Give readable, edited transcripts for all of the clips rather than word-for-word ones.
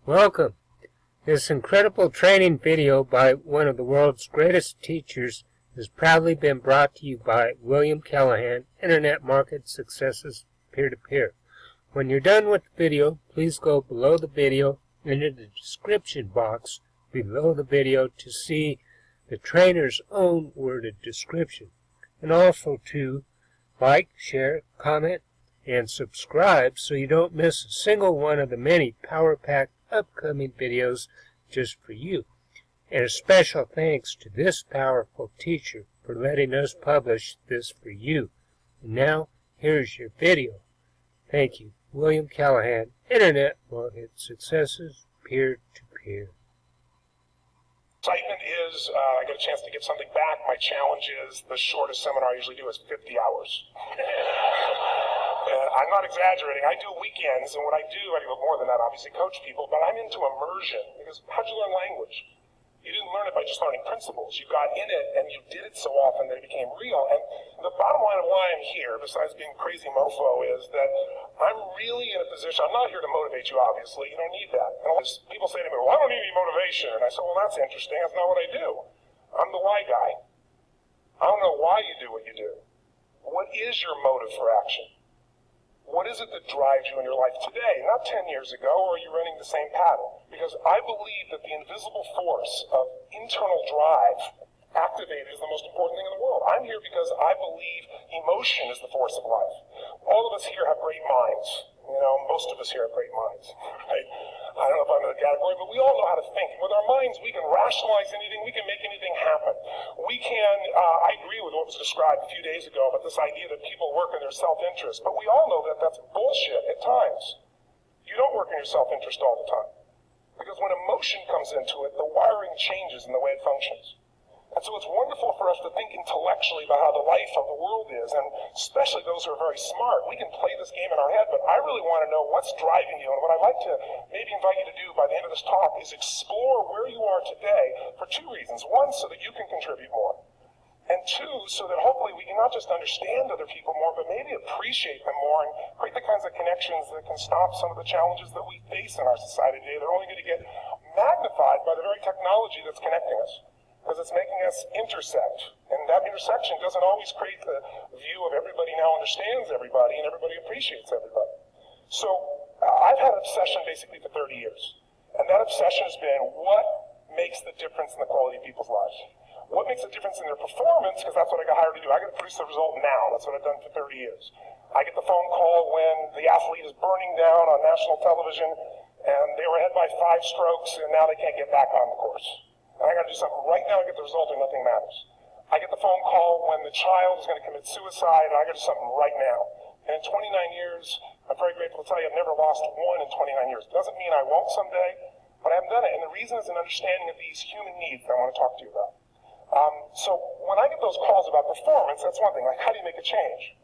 Welcome. This incredible training video by one of the world's greatest teachers has proudly been brought to you by William Callahan, Internet Market Successes Peer-to-Peer. When you're done with the video, please go below the video into the description box below the video to see the trainer's own worded description. And also to like, share, comment, and subscribe so you don't miss a single one of the many power-packed upcoming videos just for you. And a special thanks to this powerful teacher for letting us publish this for you. And now, here's your video. Thank you. William Callahan, Internet Market Successes, Peer-to-Peer. Excitement is, I get a chance to give something back. My challenge is, the shortest seminar I usually do is 50 hours. I'm not exaggerating. I do weekends, and what I do more than that, obviously, coach people, but I'm into immersion. Because how'd you learn language? You didn't learn it by just learning principles. You got in it, and you did it so often that it became real. And the bottom line of why I'm here, besides being crazy mofo, is that I'm really in a position, I'm not here to motivate you, obviously. You don't need that. And people say to me, well, I don't need any motivation. And I say, well, that's interesting. That's not what I do. I'm the why guy. I don't know why you do what you do. What is your motive for action? What is it that drives you in your life today? Not 10 years ago, or are you running the same pattern? Because I believe that the invisible force of internal drive activated is the most important thing in the world. I'm here because I believe emotion is the force of life. All of us here have great minds. You know, most of us here have great minds, right? I don't know if I'm in the category, but we all know how to think. With our minds, we can rationalize anything. We can make anything happen. We can, I agree with what was described a few days ago about this idea that people work in their self-interest. But we all know that that's bullshit at times. You don't work in your self-interest all the time. Because when emotion comes into it, the wiring changes in the way it functions. And so it's wonderful for us to think intellectually about how the life of the world is, and especially those who are very smart. We can play this game in our head, but I really want to know what's driving you. And what I'd like to maybe invite you to do by the end of this talk is explore where you are today for two reasons. One, so that you can contribute more. And two, so that hopefully we can not just understand other people more, but maybe appreciate them more and create the kinds of connections that can stop some of the challenges that we face in our society today. They're only going to get magnified by the very technology that's connecting us, because it's making us intersect. And that intersection doesn't always create the view of everybody now understands everybody and everybody appreciates everybody. So I've had an obsession basically for 30 years. And that obsession has been what makes the difference in the quality of people's lives. What makes a difference in their performance, because that's what I got hired to do. I got to produce the result now. That's what I've done for 30 years. I get the phone call when the athlete is burning down on national television and they were ahead by 5 strokes and now they can't get back on the course. And I got to do something right now to get the result, and nothing matters. I get the phone call when the child is going to commit suicide, and I got to do something right now. And in 29 years, I'm very grateful to tell you I've never lost one in 29 years. It doesn't mean I won't someday, but I haven't done it. And the reason is an understanding of these human needs that I want to talk to you about. So when I get those calls about performance, that's one thing. Like, how do you make a change?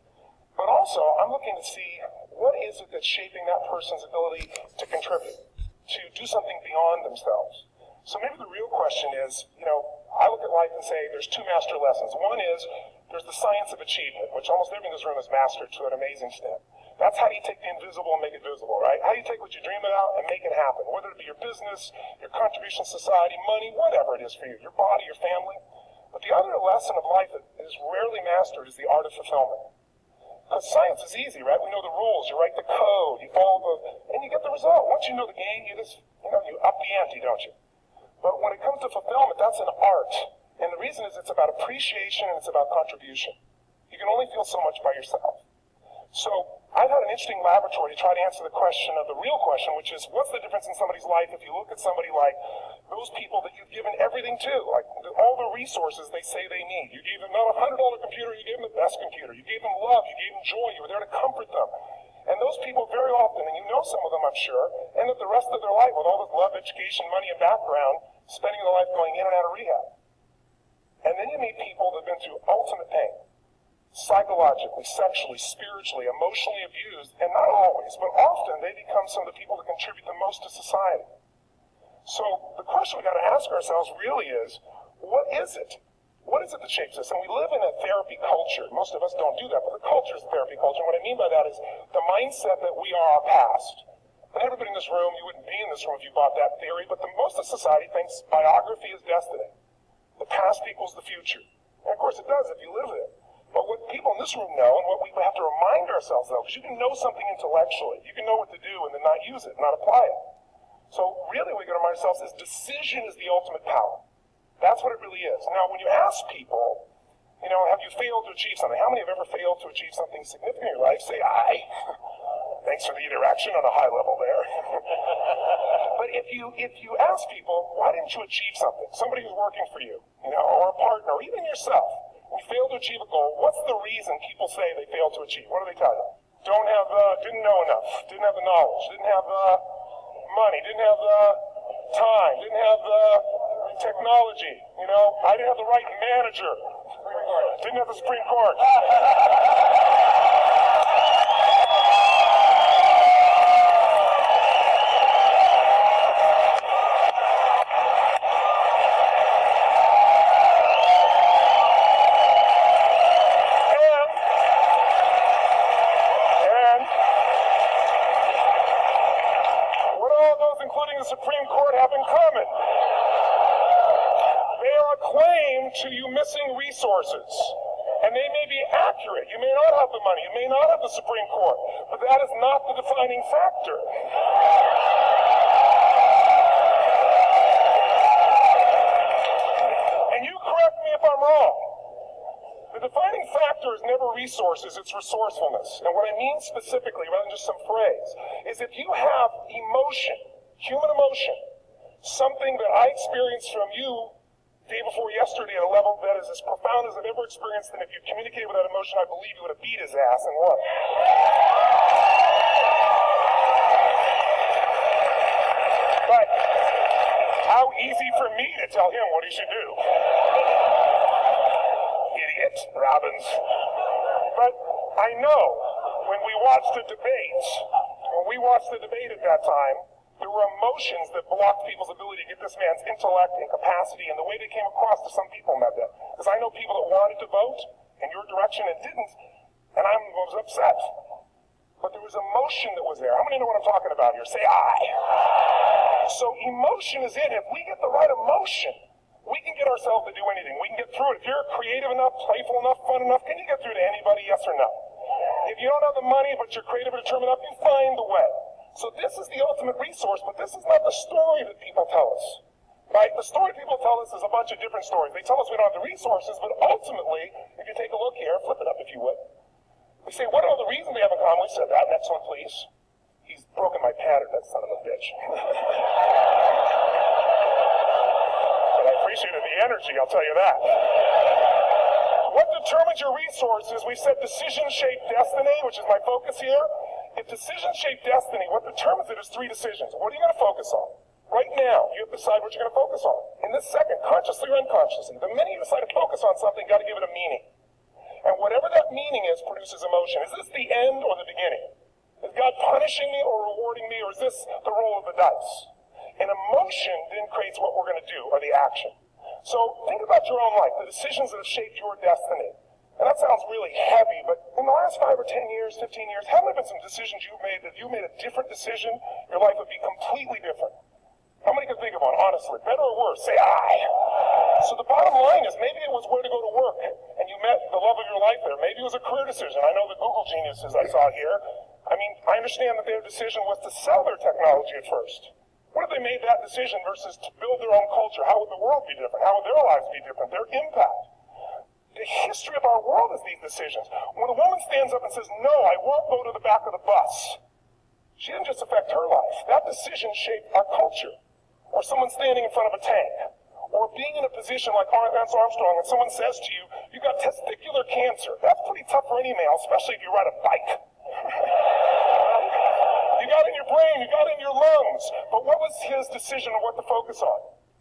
But also, I'm looking to see what is it that's shaping that person's ability to contribute, to do something beyond themselves. So maybe the real question is, you know, I look at life and say there's 2 master lessons. One is there's the science of achievement, which almost everyone in this room has mastered to an amazing extent. That's how do you take the invisible and make it visible, right? How do you take what you dream about and make it happen, whether it be your business, your contribution to society, money, whatever it is for you, your body, your family. But the other lesson of life that is rarely mastered is the art of fulfillment. Because science is easy, right? We know the rules. You write the code, you follow and you get the result. Once you know the game, you up the ante, don't you? But when it comes to fulfillment, that's an art. And the reason is it's about appreciation and it's about contribution. You can only feel so much by yourself. So I've had an interesting laboratory to try to answer the question of the real question, which is what's the difference in somebody's life if you look at somebody like those people that you've given everything to, like all the resources they say they need. You gave them not a $100 computer, you gave them the best computer. You gave them love, you gave them joy, you were there to comfort them. And those people very often, and you know some of them I'm sure, end up the rest of their life with all this love, education, money, and background, spending their life going in and out of rehab. And then you meet people that have been through ultimate pain, psychologically, sexually, spiritually, emotionally abused, and not always, but often they become some of the people that contribute the most to society. So the question we got to ask ourselves really is, what is it? What is it that shapes us? And we live in a therapy culture. Most of us don't do that, but the culture is a therapy culture. And what I mean by that is the mindset that we are our past. And everybody in this room, you wouldn't be in this room if you bought that theory, but most of society thinks biography is destiny. The past equals the future. And of course it does if you live there. But what people in this room know, and what we have to remind ourselves of, because you can know something intellectually, you can know what to do and then not use it, not apply it. So really what we got to remind ourselves is decision is the ultimate power. That's what it really is. Now when you ask people, have you failed to achieve something? How many have ever failed to achieve something significant in your life? Say, I. Thanks for the interaction on a high level there. But if you ask people, why didn't you achieve something? Somebody who's working for you, or a partner, or even yourself. When you fail to achieve a goal, what's the reason people say they failed to achieve? What do they tell you? Didn't know enough, didn't have the knowledge, didn't have the money, didn't have the time, didn't have the technology, I didn't have the right manager, didn't have the Supreme Court. Supreme Court have in common? They are a claim to you missing resources. And they may be accurate. You may not have the money. You may not have the Supreme Court. But that is not the defining factor. And you correct me if I'm wrong. The defining factor is never resources, it's resourcefulness. And what I mean specifically, rather than just some phrase, is if you have emotion, human emotion, something that I experienced from you day before yesterday at a level that is as profound as I've ever experienced, and if you communicated with that emotion, I believe you would have beat his ass and won. But how easy for me to tell him what he should do. Idiot, Robbins. But I know when we watched the debates, at that time, there were emotions that blocked people's ability to get this man's intellect and capacity and the way they came across to some people in that day. Because I know people that wanted to vote in your direction and didn't, and I was upset. But there was emotion that was there. How many know what I'm talking about here? Say I. So emotion is it. If we get the right emotion, we can get ourselves to do anything. We can get through it. If you're creative enough, playful enough, fun enough, can you get through to anybody, yes or no? If you don't have the money, but you're creative and determined enough, you find the way. So this is the ultimate resource, but this is not the story that people tell us. Right? The story people tell us is a bunch of different stories. They tell us we don't have the resources, but ultimately, if you take a look here, flip it up if you would. We say, what are the reasons they have in common? We said that. Next one, please. He's broken my pattern, that son of a bitch. But I appreciated the energy, I'll tell you that. What determines your resources? We said decision-shaped destiny, which is my focus here. If decision-shaped destiny, what determines it is 3 decisions. What are you going to focus on? Right now, you have to decide what you're going to focus on. In this second, consciously or unconsciously, the minute you decide to focus on something, you've got to give it a meaning. And whatever that meaning is produces emotion. Is this the end or the beginning? Is God punishing me or rewarding me, or is this the roll of the dice? And emotion then creates what we're going to do, or the action. So think about your own life, the decisions that have shaped your destiny. And that sounds really heavy, but in the last 5 or 10 years, 15 years, haven't there been some decisions you've made that if you made a different decision, your life would be completely different? How many can think of one, honestly? Better or worse? Say I. So the bottom line is maybe it was where to go to work, and you met the love of your life there. Maybe it was a career decision. I know the Google geniuses I saw here. I understand that their decision was to sell their technology at first. What if they made that decision versus to build their own culture? How would the world be different? How would their lives be different? Their impact. The history of our world is these decisions. When a woman stands up and says, no, I won't go to the back of the bus, she didn't just affect her life. That decision shaped our culture. Or someone standing in front of a tank. Or being in a position like Lance Armstrong and someone says to you, you got testicular cancer. That's pretty tough for any male, especially if you ride a bike. You got it in your brain, you got it in your lungs. But what was his decision on what to focus on?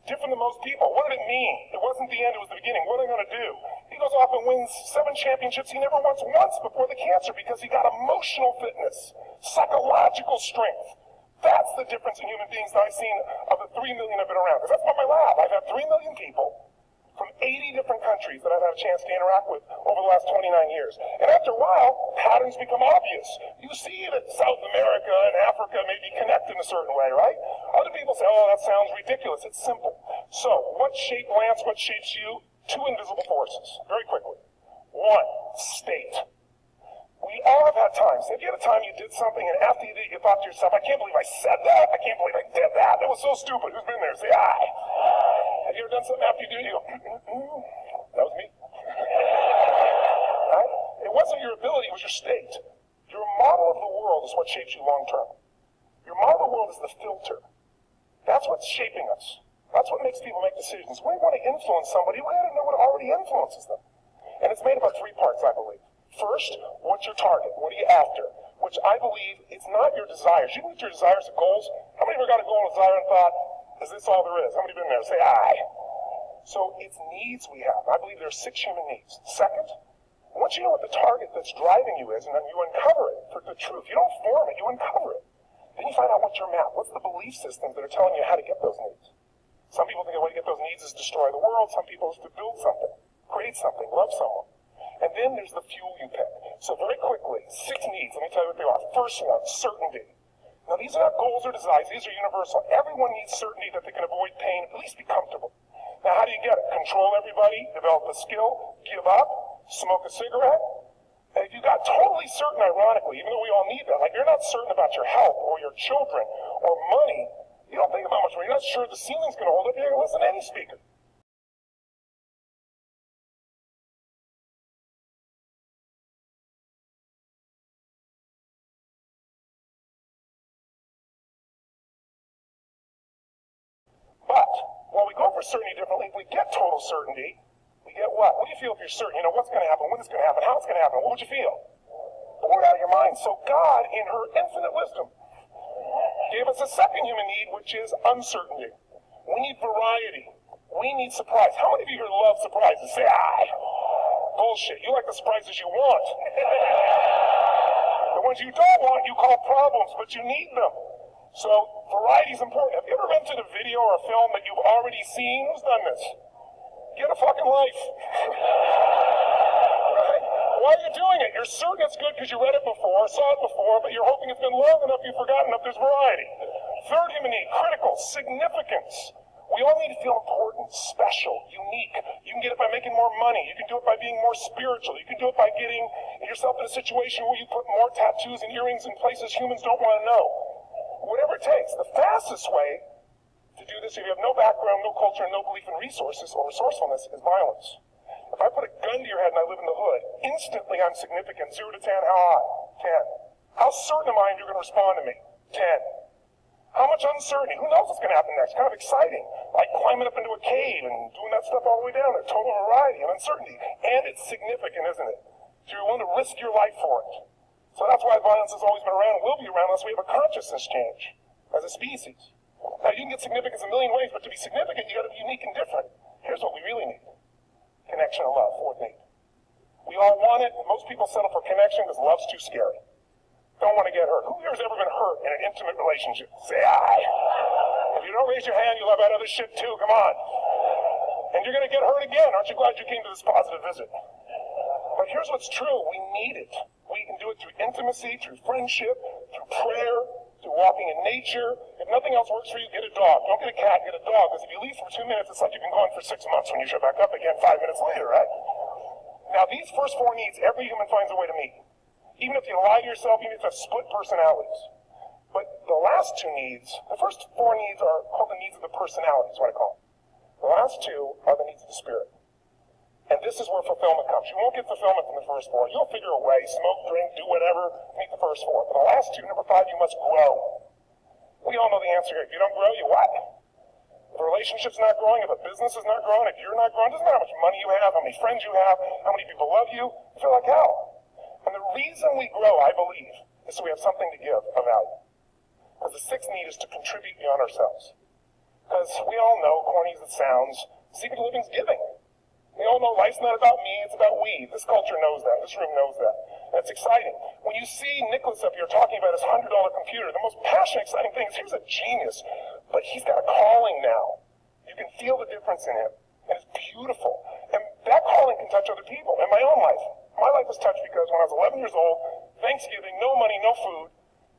Different than most people. What did it mean? It wasn't the end, it was the beginning. What am I going to do? He goes off and wins 7 championships he never won once before the cancer because he got emotional fitness, psychological strength. That's the difference in human beings that I've seen of the 3 million I've been around. Because that's not my lab. I've had 3 million people from 80 different countries that I've had a chance to interact with over the last 29 years. And after a while, patterns become obvious. You see that South America and Africa may be connected in a certain way, right? Other people say, oh, that sounds ridiculous. It's simple. So, what shaped Lance? What shapes you? Two invisible forces, very quickly. One, state. We all have had times. Have you had a time you did something and after you did it, you thought to yourself, I can't believe I said that. I can't believe I did that. That was so stupid. Who's been there? Say, aye. Have you ever done something after you do it, you go, that was me. Right? It wasn't your ability, it was your state. Your model of the world is what shapes you long term. Your model of the world is the filter. That's what's shaping us. That's what makes people make decisions. When we want to influence somebody, we got to know what already influences them. And it's made up of three parts, I believe. First, what's your target? What are you after? Which I believe it's not your desires. You can get your desires and goals. How many of you got a goal and desire and thought, is this all there is? How many have been there? Say, aye. So it's needs we have. I believe there are 6 human needs. Second, once you know what the target that's driving you is, and then you uncover it for the truth, you don't form it, you uncover it. Then you find out what's your map. What's the belief systems that are telling you how to get those needs? Some people think the way to get those needs is destroy the world. Some people is to build something, create something, love someone. And then there's the fuel you pick. So very quickly, 6 needs. Let me tell you what they are. First one, certainty. Now these are not goals or desires. These are universal. Everyone needs certainty that they can avoid pain, at least be comfortable. Now how do you get it? Control everybody, develop a skill, give up, smoke a cigarette. And if you got totally certain, ironically, even though we all need that, like you're not certain about your health or your children or money, you don't think about much money. You're not sure the ceiling's going to hold up. You're going to listen to any speaker. But while we go for certainty differently, if we get total certainty, we get what? What do you feel if you're certain? You know what's going to happen, when it's going to happen, how it's going to happen. What would you feel? Bored out of your mind. So God, in her infinite wisdom, gave us a second human need, which is uncertainty. We need variety. We need surprise. How many of you here love surprises? Say, aye. Bullshit. You like the surprises you want. The ones you don't want, you call problems, but you need them. So variety is important. Have you ever rented a video or a film that you've already seen? Who's done this? Get a fucking life. Right? Why are you doing it? You're certain it's good because you read it before, saw it before, but you're hoping it's been long enough you've forgotten if there's variety. Third human need, critical, significance. We all need to feel important, special, unique. You can get it by making more money. You can do it by being more spiritual. You can do it by getting yourself in a situation where you put more tattoos and earrings in places humans don't want to know. Whatever it takes. The fastest way to do this, if you have no background, no culture, no belief in resources or resourcefulness, is violence. If I put a gun to your head and I live in the hood, instantly I'm significant. 0 to 10, how high? 10. How certain am I you're going to respond to me? 10. How much uncertainty? Who knows what's going to happen next? Kind of exciting. Like climbing up into a cave and doing that stuff all the way down there. Total variety and uncertainty. And it's significant, isn't it? So you're willing to risk your life for it. So that's why violence has always been around and will be around unless we have a consciousness change as a species. Now, you can get significance a million ways, but to be significant, you got to be unique and different. Here's what we really need. Connection and love, fourth need. We all want it. Most people settle for connection because love's too scary. Don't want to get hurt. Who here has ever been hurt in an intimate relationship? Say aye. If you don't raise your hand, you'll have that other shit too. Come on. And you're going to get hurt again. Aren't you glad you came to this positive visit? But here's what's true. We need it. We can do it through intimacy, through friendship, through prayer, through walking in nature. If nothing else works for you, get a dog. Don't get a cat, get a dog. Because if you leave for 2 minutes, it's like you've been gone for 6 months when you show back up again 5 minutes later, right? Now, these first 4 needs, every human finds a way to meet. Even if you lie to yourself, even if you have split personalities. But the last 2 needs, the first 4 needs are called the needs of the personality, is what I call them. The last 2 are the needs of the spirit. And this is where fulfillment comes. You won't get fulfillment from the first 4. You'll figure a way, smoke, drink, do whatever, meet the first 4. But the last 2, number 5, you must grow. We all know the answer here. If you don't grow, you what? If a relationship's not growing, if a business is not growing, if you're not growing, it doesn't matter how much money you have, how many friends you have, how many people love you, you feel like hell. And the reason we grow, I believe, is so we have something to give of value. Because the 6th need is to contribute beyond ourselves. Because we all know, corny as it sounds, secret of living's giving. We all know life's not about me, it's about we. This culture knows that. This room knows that. That's exciting. When you see Nicholas up here talking about his $100 computer, the most passionate, exciting thing is here's a genius, but he's got a calling now. You can feel the difference in him. And it's beautiful. And that calling can touch other people. In my own life. My life was touched because when I was 11 years old, Thanksgiving, no money, no food,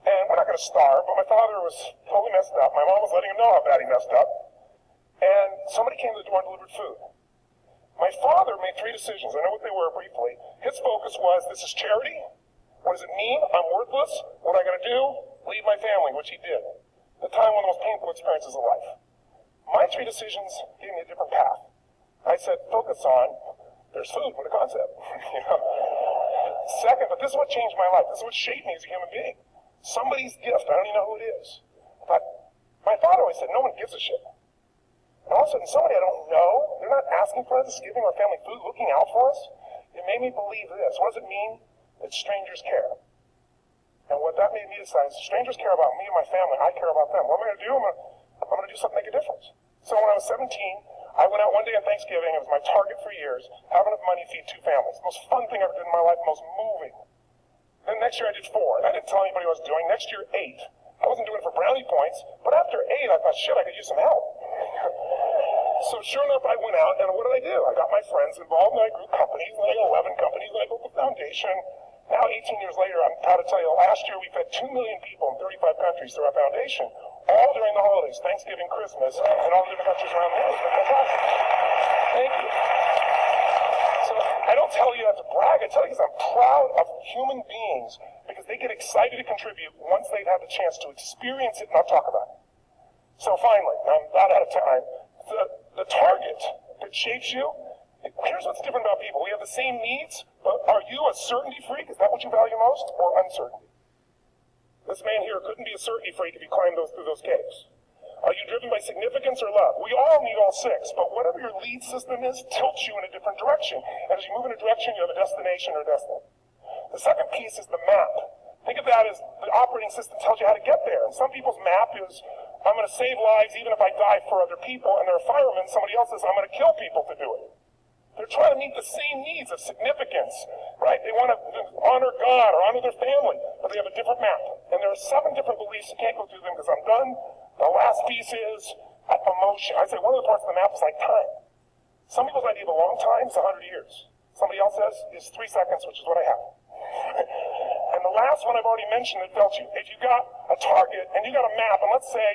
and we're not going to starve, but my father was totally messed up. My mom was letting him know how bad he messed up. And somebody came to the door and delivered food. My father made 3 decisions. I know what they were briefly. His focus was, this is charity. What does it mean? I'm worthless. What am I going to do? Leave my family, which he did. The time, one of the most painful experiences of life. My 3 decisions gave me a different path. I said, focus on, there's food, what a concept. You know? Second, but this is what changed my life. This is what shaped me as a human being. Somebody's gift, I don't even know who it is. But my father always said, no one gives a shit. And all of a sudden, somebody I don't know, they're not asking for us, giving our family food, looking out for us. It made me believe this. What does it mean? That strangers care. And what that made me decide is strangers care about me and my family. I care about them. What am I going to do? I'm going to do something to make a difference. So when I was 17, I went out one day on Thanksgiving. It was my target for years. Have enough money to feed 2 families. The most fun thing I ever did in my life. The most moving. Then next year I did 4. And I didn't tell anybody what I was doing. Next year, 8. I wasn't doing it for brownie points. But after 8, I thought, shit, I could use some help. So sure enough, I went out, and what did I do? I got my friends involved, and I grew companies, and I got 11 companies, and I built a foundation. Now, 18 years later, I'm proud to tell you, last year we fed 2 million people in 35 countries through our foundation, all during the holidays, Thanksgiving, Christmas, and all the different countries around the world. It's been fantastic. Thank you. So I don't tell you that to brag. I tell you because I'm proud of human beings because they get excited to contribute once they've had the chance to experience it and not talk about it. So finally, I'm about out of time, the target that shapes you, here's what's different about people. We have the same needs, but are you a certainty freak? Is that what you value most, or uncertainty? This man here couldn't be a certainty freak if he climbed through those caves. Are you driven by significance or love? We all need all 6, but whatever your lead system is tilts you in a different direction. And as you move in a direction, you have a destination or destiny. The second piece is the map. Think of that as the operating system tells you how to get there. And some people's map is, I'm going to save lives even if I die for other people, and they're a fireman. Somebody else says, I'm going to kill people to do it. They're trying to meet the same needs of significance, right? They want to honor God or honor their family, but they have a different map. And there are 7 different beliefs. I can't go through them because I'm done. The last piece is emotion. I say one of the parts of the map is like time. Some people's idea of a long time is 100 years. Somebody else says is 3 seconds, which is what I have. And the last one I've already mentioned that tells you, if you got a target and you got a map, and let's say,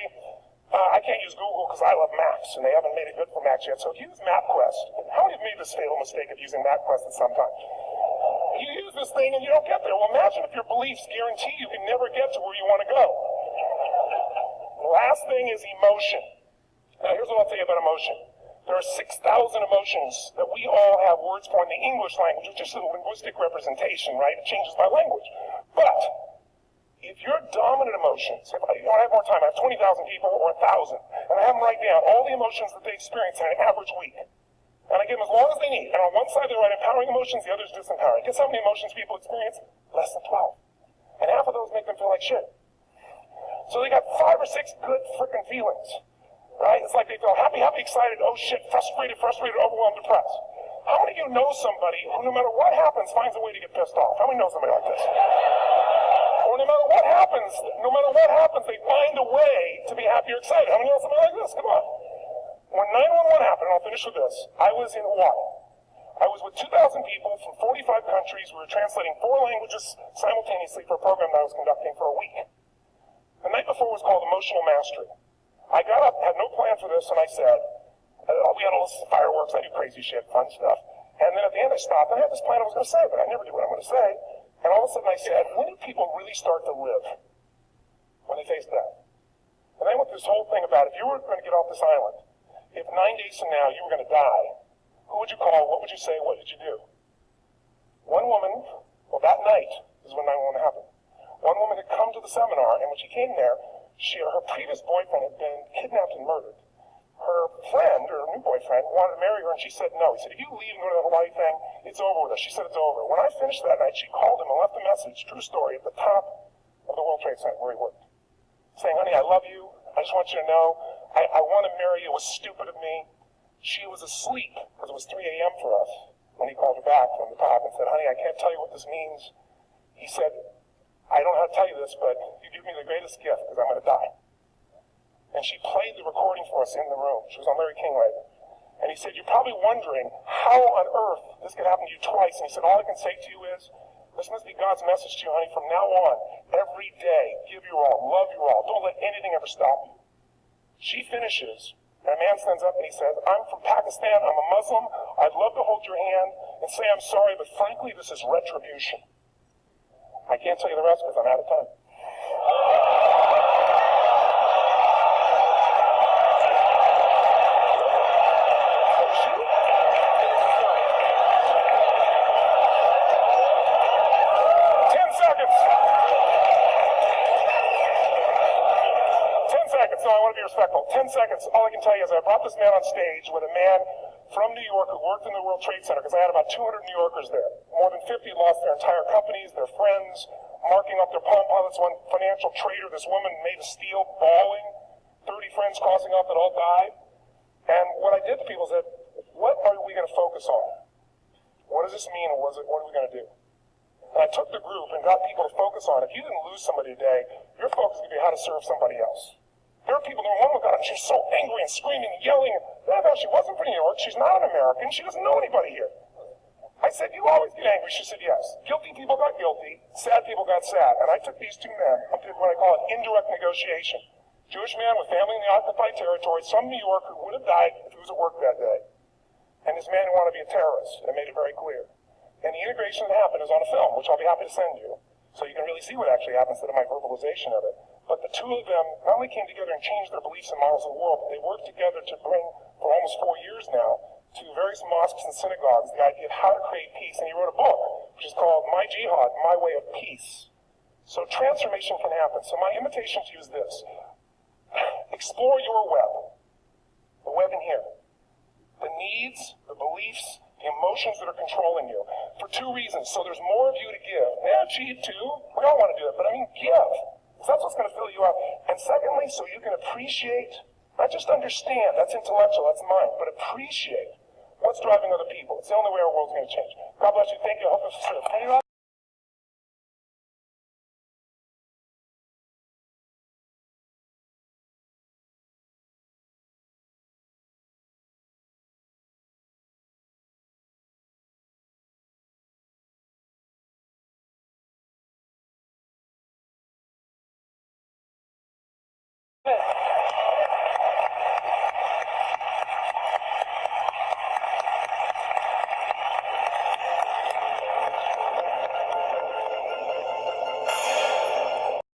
I can't use Google because I love maps, and they haven't made it good for maps yet. So if you use MapQuest, how many have made this fatal mistake of using MapQuest at some time? You use this thing and you don't get there. Well, imagine if your beliefs guarantee you can never get to where you want to go. The last thing is emotion. Now, here's what I'll tell you about emotion. There are 6,000 emotions that we all have words for in the English language, which is just a linguistic representation, right? It changes by language. But if your dominant emotions, if I have more time, I have 20,000 people or 1,000, and I have them write down all the emotions that they experience in an average week. And I give them as long as they need. And on one side, they write empowering emotions, the other is disempowering. Guess how many emotions people experience? Less than 12. And half of those make them feel like shit. So they got 5 or 6 good freaking feelings, right? It's like they feel happy, excited, oh shit, frustrated, overwhelmed, depressed. How many of you know somebody who, no matter what happens, finds a way to get pissed off? How many know somebody like this? Or no matter what happens, they find a way to be happy or excited. How many know somebody like this? Come on. When 9/11 happened, and I'll finish with this, I was in Hawaii. I was with 2,000 people from 45 countries. We were translating 4 languages simultaneously for a program that I was conducting for a week. The night before was called Emotional Mastery. I got up, had no plan for this, and I said, we had all this fireworks, I do crazy shit, fun stuff. And then at the end I stopped, and I had this plan I was going to say, but I never do what I'm going to say. And all of a sudden I said, when do people really start to live? When they face death. And I went through this whole thing about if you were going to get off this island, if 9 days from now you were going to die, who would you call, what would you say, what did you do? One woman, well that night is when 9/11 happened. One woman had come to the seminar, and when she came there, her previous boyfriend had been kidnapped and murdered. Her friend, or her new boyfriend, wanted to marry her, and she said no. He said, if you leave and go to the Hawaii thing, it's over with us. She said it's over. When I finished that night, she called him and left a message, true story, at the top of the World Trade Center where he worked, saying, honey, I love you. I just want you to know, I want to marry you. It was stupid of me. She was asleep, because it was 3 a.m. for us, when he called her back from the top and said, honey, I can't tell you what this means. He said, I don't know how to tell you this, but you give me the greatest gift, because I'm going to die. And she played the recording for us in the room. She was on Larry King later. And he said, you're probably wondering how on earth this could happen to you twice. And he said, all I can say to you is, this must be God's message to you, honey. From now on, every day, give your all, love your all. Don't let anything ever stop you. She finishes, and a man stands up and he says, I'm from Pakistan, I'm a Muslim, I'd love to hold your hand and say I'm sorry, but frankly, this is retribution. I can't tell you the rest because I'm out of time. 10 seconds. All I can tell you is I brought this man on stage with a man from New York who worked in the World Trade Center, because I had about 200 New Yorkers there. More than 50 lost their entire companies, their friends, marking up their Palm Pilots. One financial trader, this woman made of steel, bawling. 30 friends crossing off that all died. And what I did to people is that, what are we going to focus on? What does this mean, and what are we going to do? And I took the group and got people to focus on, if you didn't lose somebody today, your focus is going to be how to serve somebody else. There are people, one woman got up, she was so angry and screaming and yelling. And I thought she wasn't from New York, she's not an American, she doesn't know anybody here. I said, you always get angry. She said, yes. Guilty people got guilty, sad people got sad. And I took these two men and did what I call an indirect negotiation. Jewish man with family in the occupied territory, some New York who would have died if he was at work that day. And this man who wanted to be a terrorist, and made it very clear. And the integration that happened is on a film, which I'll be happy to send you, so you can really see what actually happens instead of my verbalization of it. But the two of them not only came together and changed their beliefs and models of the world, but they worked together to bring, for almost 4 years now, to various mosques and synagogues, the idea of how to create peace. And he wrote a book, which is called My Jihad, My Way of Peace. So transformation can happen. So my invitation to you is this. Explore your web. The web in here. The needs, the beliefs, the emotions that are controlling you. For two reasons. So there's more of you to give. Yeah, achieve too. We all want to do it, but I mean give. Because that's what's going to fill you up. And secondly, so you can appreciate, not just understand, that's intellectual, that's mind, but appreciate what's driving other people. It's the only way our world's going to change. God bless you. Thank you. I hope this is sort of